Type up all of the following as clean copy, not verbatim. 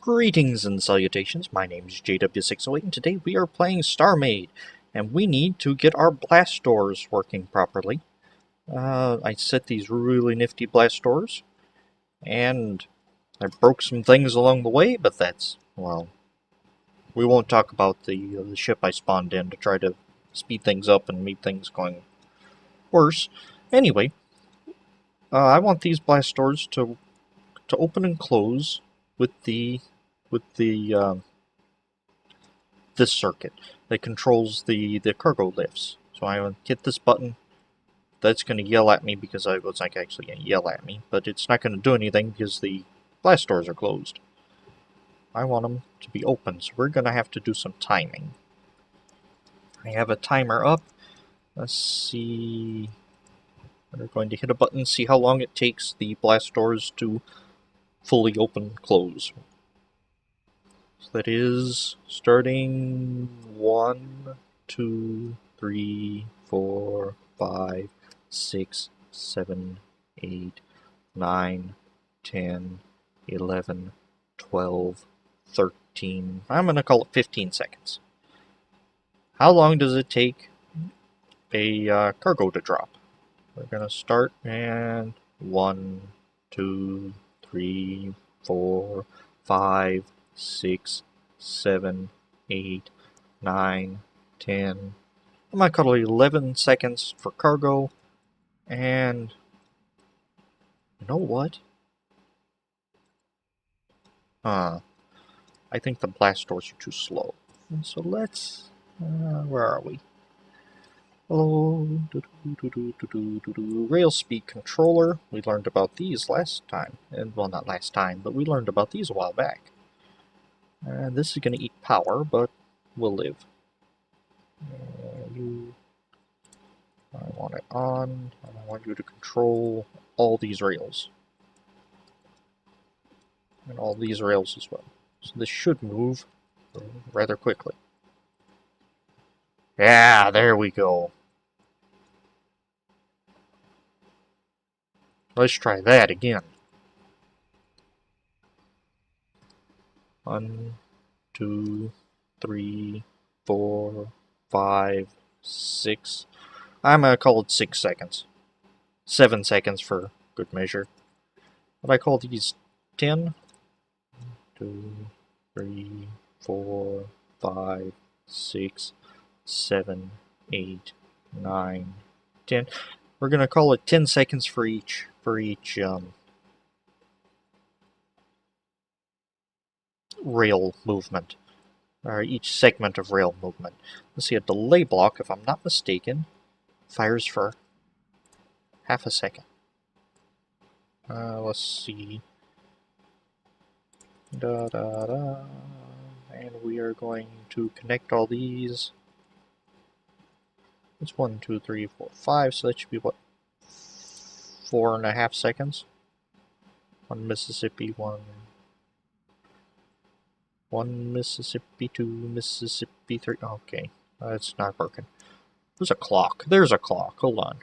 Greetings and salutations, my name is JW608 and today we are playing Starmade and we need to get our blast doors working properly. I set these really nifty blast doors and I broke some things along the way, but that's, well, we won't talk about the ship I spawned in to try to speed things up and make things going worse. Anyway, I want these blast doors to open and close with this circuit that controls the cargo lifts. So I will hit this button. That's going to yell at me because it's like actually going to yell at me, but it's not going to do anything because the blast doors are closed. I want them to be open, so we're going to have to do some timing. I have a timer up. Let's see. We're going to hit a button, see how long it takes the blast doors to fully open close. So that is starting 1, 2, 3, 4, 5, 6, 7, 8, 9, 10, 11, 12, 13. I'm going to call it 15 seconds. How long does it take a cargo to drop? We're going to start and 1, 2, 3, 4, 5, 6, 7, 8, 9, 10. I'm going to call it 11 seconds for cargo. And you know what? I think the blast doors are too slow. And so let's... where are we? Hello. Rail speed controller. We learned about these last time. And, well, not last time, but we learned about these a while back. This is going to eat power, but we'll live. I want it on, and I want you to control all these rails. And all these rails as well. So this should move rather quickly. Yeah, there we go. Let's try that again. 1, 2, 3, 4, 5, 6. I'm going to call it 6 seconds. 7 seconds for good measure. But I call these 10. 2, 3, 4, 5, 6, 7, 8, 9, 10. We're going to call it 10 seconds for each rail movement, or each segment of rail movement. Let's see, a delay block, if I'm not mistaken, fires for half a second. Let's see. And we are going to connect all these. It's 1, 2, 3, 4, 5, so that should be what? 4.5 seconds. 1 Mississippi, 1 Mississippi, 2 Mississippi, 3. Okay, it's not working. There's a clock. There's a clock. Hold on.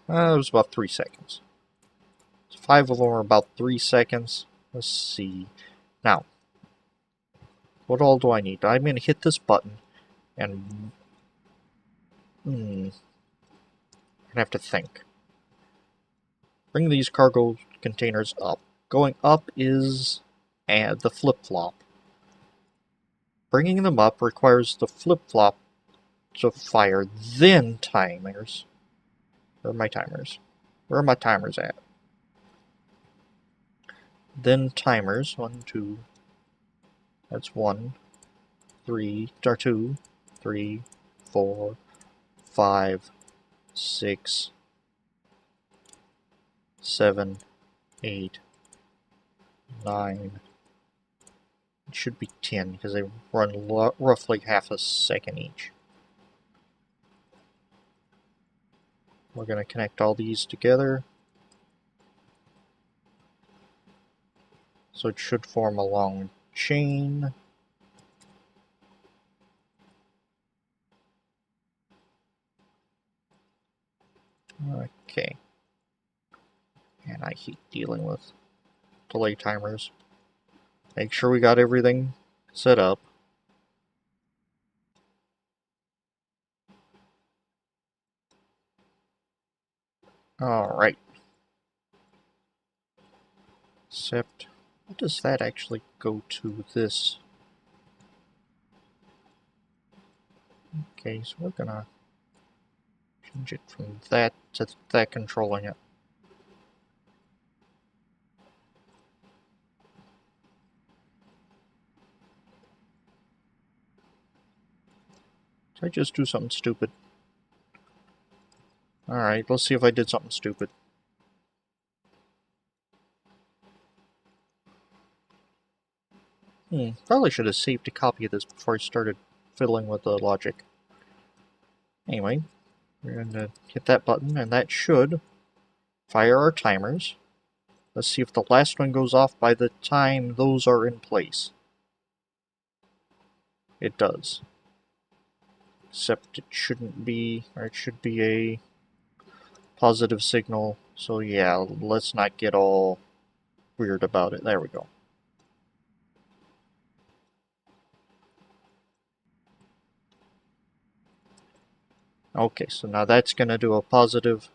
It was about 3 seconds. So 5 of them are about 3 seconds. Let's see. Now, what all do I need? I'm going to hit this button and... I have to think. Bring these cargo containers up. Going up is the flip-flop. Bringing them up requires the flip-flop to fire, then timers. Where are my timers? Where are my timers at? Then timers. 1, 2. That's 1, 3, or 2, 3, 4, 5, 6, 7, 8, 9. It should be 10 because they run roughly half a second each. We're going to connect all these together. So it should form a long chain. Okay. And I I hate dealing with delay timers. Make sure we got everything set up. Alright. Except, what does that actually go to this? Okay, so we're gonna change it from that to that controlling it. Did I just do something stupid? Alright, let's see if I did something stupid. Probably should have saved a copy of this before I started fiddling with the logic. Anyway, we're going to hit that button, and that should fire our timers. Let's see if the last one goes off by the time those are in place. It does. Except it shouldn't be, or it should be a positive signal. So yeah, let's not get all weird about it. There we go. Okay, so now that's going to do a positive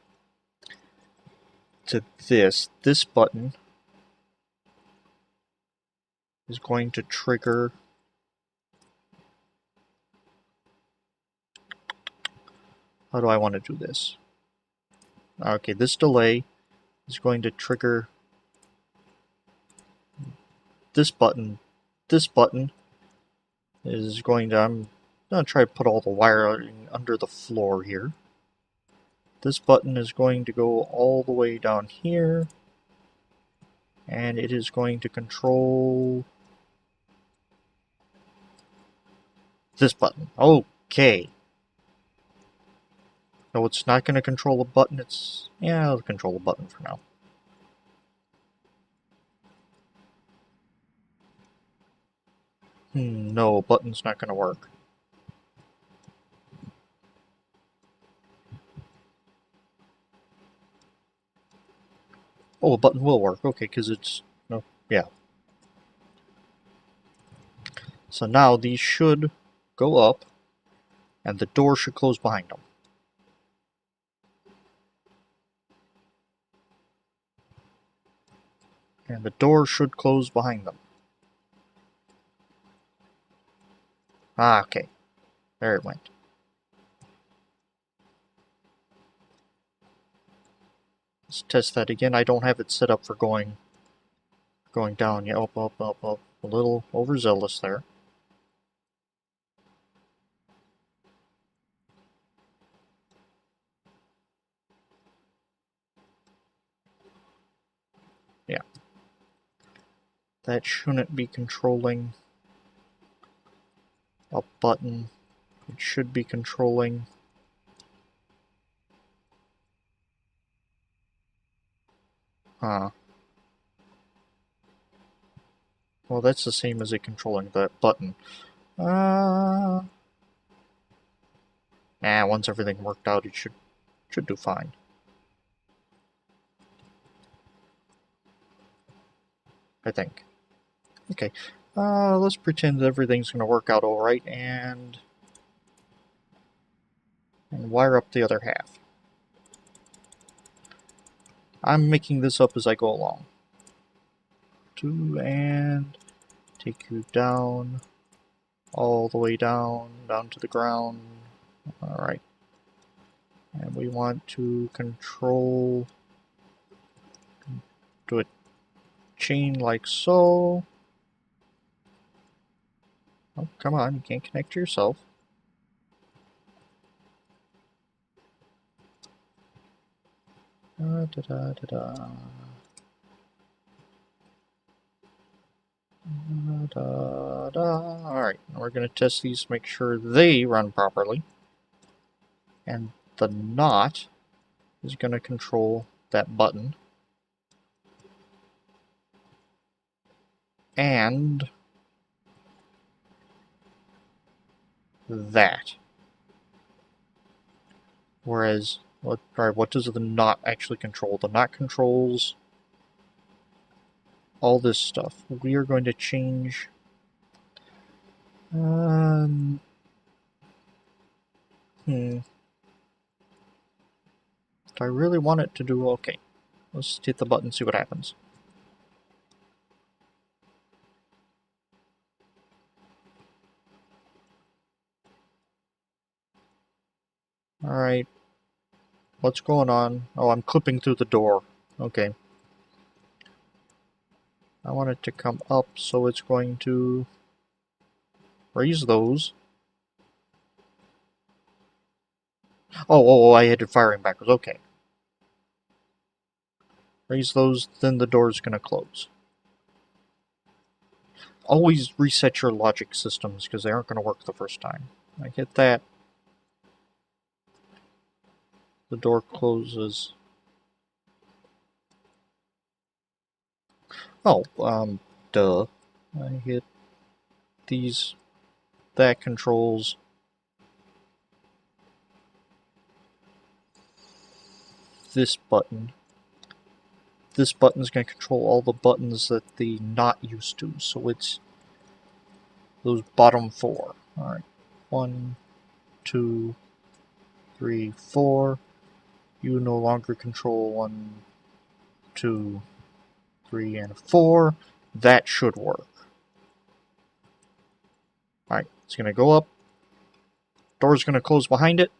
to this. This button is going to trigger... How do I want to do this? Okay, this delay is going to trigger this button. This button is going to... I'm going to try to put all the wiring under the floor here. This button is going to go all the way down here, and it is going to control this button. Okay. No, it's not going to control a button. It's... yeah, I'll control a button for now. No, button's not going to work. Oh, a button will work. Okay, because it's... no, yeah. So now these should go up, and the door should close behind them. And the door should close behind them. Ah, okay. There it went. Let's test that again. I don't have it set up for going down. Yeah, up. A little overzealous there. Yeah. That shouldn't be controlling a button. It should be controlling... Huh. Well, that's the same as it controlling that button. Once everything worked out, it should do fine. I think. Okay. Let's pretend everything's going to work out alright, and wire up the other half. I'm making this up as I go along. And take you down, all the way down to the ground. Alright. And we want to control, do a chain like so. Oh, come on, you can't connect to yourself. Alright, we're going to test these, make sure they run properly. And the knot is going to control that button. And that. Whereas, what does the knot actually control? The knot controls all this stuff. We are going to change... Do I really want it to do... Okay. Let's hit the button, see what happens. Alright. What's going on? Oh, I'm clipping through the door. Okay. I want it to come up, so it's going to raise those. Oh, I had it firing backwards. Okay. Raise those, then the door's going to close. Always reset your logic systems, because they aren't going to work the first time. I hit that. The door closes. Oh, duh. I hit these. That controls this button. This button's going to control all the buttons that the not used to, so it's those bottom four. Alright, 1, 2, 3, 4. You no longer control 1, 2, 3, and 4. That should work. Alright, it's going to go up. Door's going to close behind it.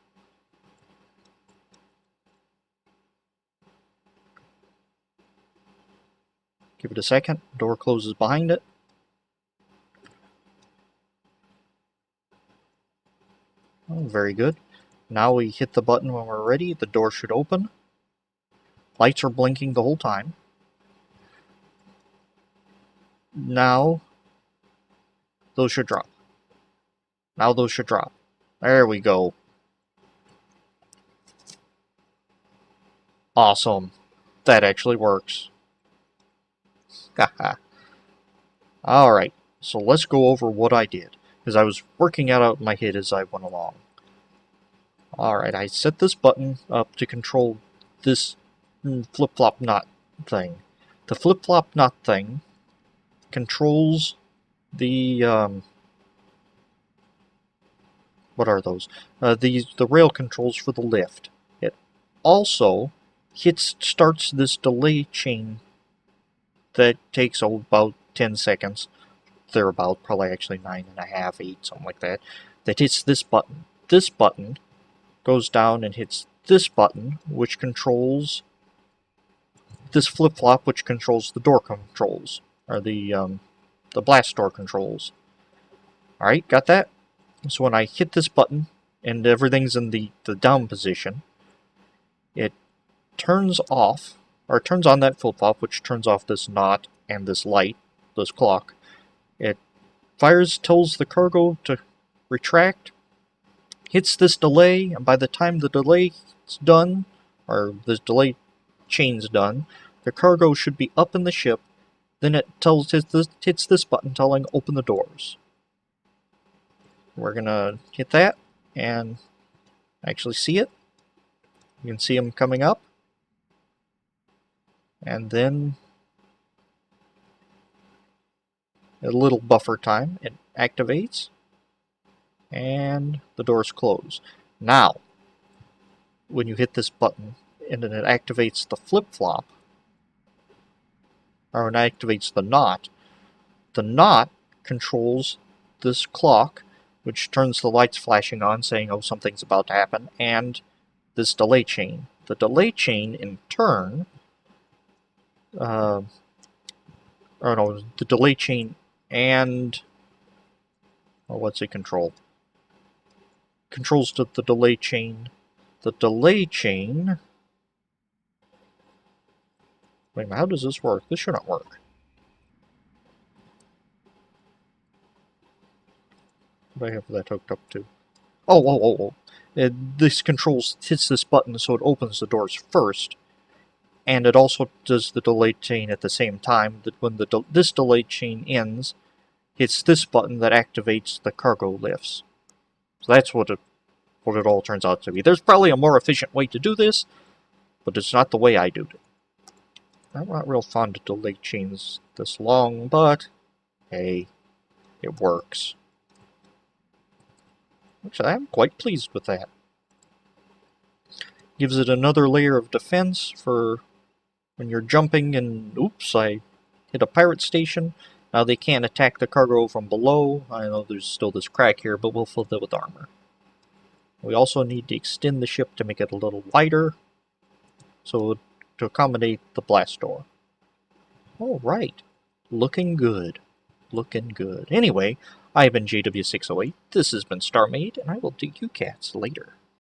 Give it a second. Door closes behind it. Oh, very good. Now we hit the button when we're ready. The door should open. Lights are blinking the whole time. Now, those should drop. Now those should drop. There we go. Awesome. That actually works. Haha. Alright, so let's go over what I did, because I was working it out in my head as I went along. Alright, I set this button up to control this flip-flop knot thing. The flip-flop knot thing controls the, what are those? The rail controls for the lift. It also starts this delay chain that takes about 10 seconds. They're about probably actually 9.5, 8, something like that. That hits this button. This button goes down and hits this button, which controls this flip-flop, which controls the door controls, or the blast door controls. Alright, got that? So when I hit this button, and everything's in the down position, it turns off, or turns on that flip-flop, which turns off this knot and this light, this clock. It tells the cargo to retract, hits this delay, and by the time the delay's done, or this delay chain's done, the cargo should be up in the ship. Then it hits this button telling open the doors. We're gonna hit that and actually see it. You can see them coming up. And then a little buffer time, it activates, and the doors close. Now, when you hit this button, and then it activates the flip-flop, or it activates the knot controls this clock, which turns the lights flashing on, saying, oh, something's about to happen, and this delay chain. The delay chain, in turn, the delay chain and what's it control? Controls the delay chain. The delay chain. Wait a minute, how does this work? This shouldn't work. What do I have that hooked up to? Oh. This hits this button so it opens the doors first. And it also does the delay chain at the same time. That when this delay chain ends, hits this button that activates the cargo lifts. So that's what it all turns out to be. There's probably a more efficient way to do this, but it's not the way I do it. I'm not real fond of delay chains this long, but hey, it works. Actually, I'm quite pleased with that. Gives it another layer of defense for when you're jumping and, oops, I hit a pirate station. Now they can't attack the cargo from below. I know there's still this crack here, but we'll fill that with armor. We also need to extend the ship to make it a little wider, so to accommodate the blast door. Alright, looking good. Looking good. Anyway, I've been JW608, this has been Starmade, and I will do you cats later.